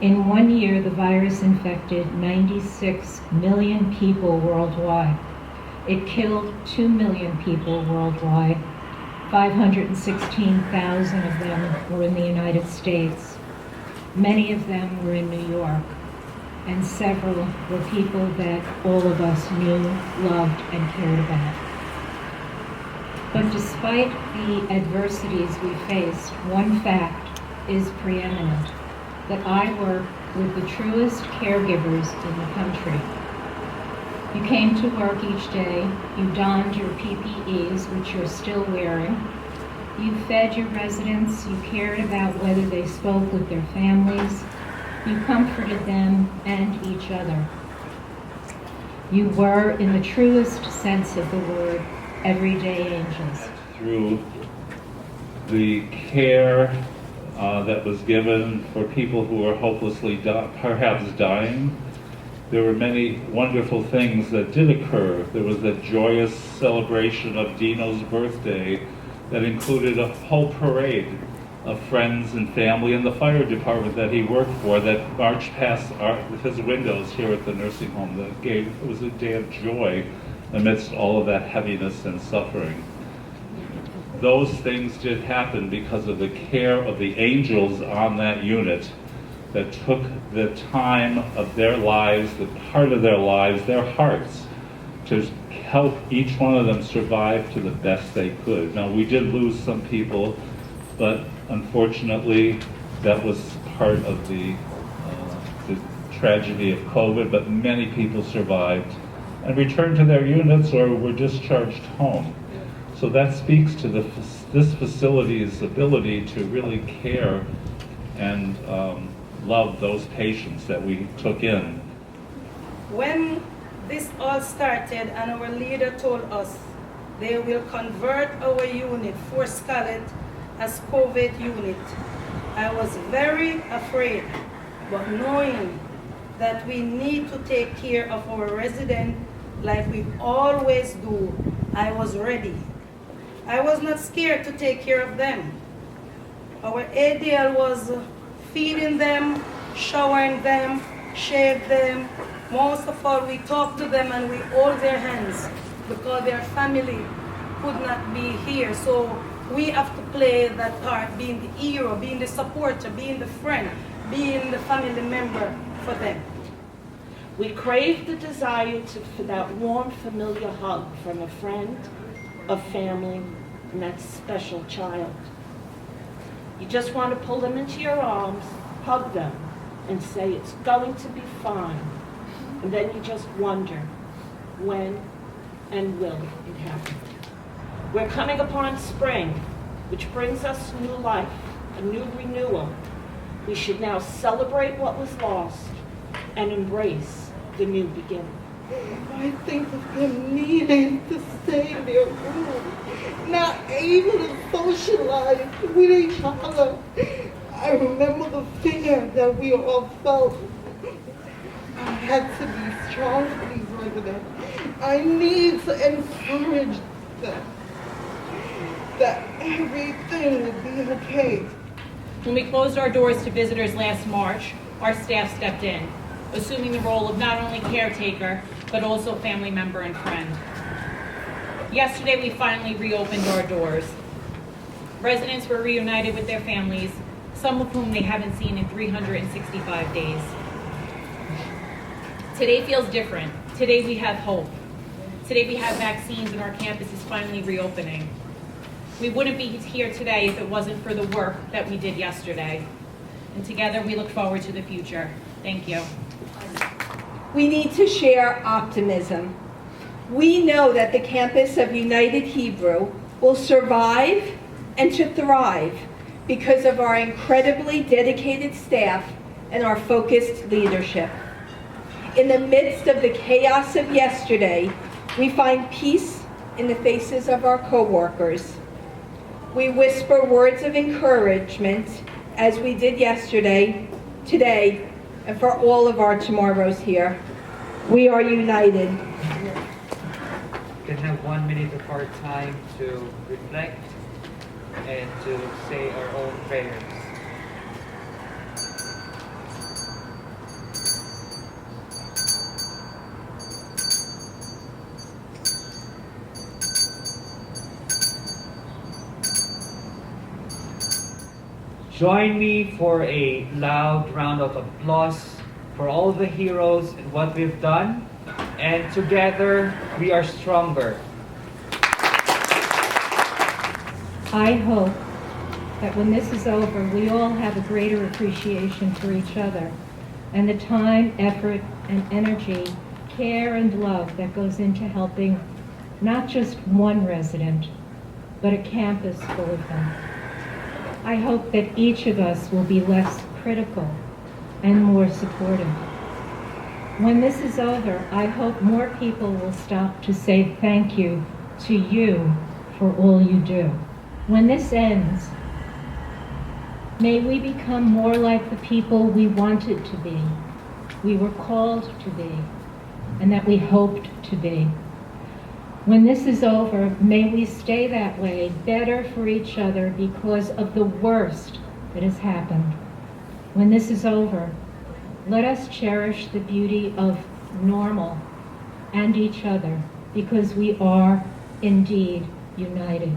In 1 year, the virus infected 96 million people worldwide. It killed 2 million people worldwide. 516,000 of them were in the United States. Many of them were in New York, and several were people that all of us knew, loved, and cared about. But despite the adversities we faced, one fact is preeminent, that I work with the truest caregivers in the country. You came to work each day, you donned your PPEs, which you're still wearing. You fed your residents, you cared about whether they spoke with their families. You comforted them and each other. You were, in the truest sense of the word, everyday angels. Through the care that was given for people who were hopelessly perhaps dying, there were many wonderful things that did occur. There was a joyous celebration of Dino's birthday that included a whole parade of friends and family and the fire department that he worked for that marched past his windows here at the nursing home. It was a day of joy amidst all of that heaviness and suffering. Those things did happen because of the care of the angels on that unit that took the time of their lives, the part of their lives, their hearts, to help each one of them survive to the best they could. Now, we did lose some people, but unfortunately, that was part of the tragedy of COVID, but many people survived and returned to their units or were discharged home. So that speaks to this facility's ability to really care and love those patients that we took in. When this all started and our leader told us they will convert our unit, Fort Scarlett, as COVID unit, I was very afraid, but knowing that we need to take care of our residents like we always do, I was ready. I was not scared to take care of them. Our ADL was feeding them, showering them, shave them. Most of all, we talk to them and we hold their hands because their family could not be here. So we have to play that part, being the hero, being the supporter, being the friend, being the family member for them. We crave the desire for that warm, familiar hug from a friend, a family, and that special child. You just want to pull them into your arms, hug them, and say it's going to be fine. And then you just wonder, when and will it happen? We're coming upon spring, which brings us new life, a new renewal. We should now celebrate what was lost and embrace the new beginning. I think of them needing to stay in their room, not able to socialize with each other. I remember the fear that we all felt. I had to be strong for these residents. I need to encourage them that everything will be okay. When we closed our doors to visitors last March, our staff stepped in, assuming the role of not only caretaker, but also family member and friend. Yesterday, we finally reopened our doors. Residents were reunited with their families, some of whom they haven't seen in 365 days. Today feels different. Today we have hope. Today we have vaccines and our campus is finally reopening. We wouldn't be here today if it wasn't for the work that we did yesterday. And together we look forward to the future. Thank you. We need to share optimism. We know that the campus of United Hebrew will survive and to thrive because of our incredibly dedicated staff and our focused leadership. In the midst of the chaos of yesterday, we find peace in the faces of our coworkers. We whisper words of encouragement as we did yesterday, today, and for all of our tomorrows here. We are united. We can have 1 minute of our time to reflect and to say our own prayers. Join me for a loud round of applause for all the heroes and what we've done. And together, we are stronger. I hope that when this is over, we all have a greater appreciation for each other and the time, effort, and energy, care, and love that goes into helping not just one resident, but a campus full of them. I hope that each of us will be less critical and more supportive. When this is over, I hope more people will stop to say thank you to you for all you do. When this ends, may we become more like the people we wanted to be, we were called to be, and that we hoped to be. When this is over, may we stay that way, better for each other because of the worst that has happened. When this is over, let us cherish the beauty of normal and each other because we are indeed united.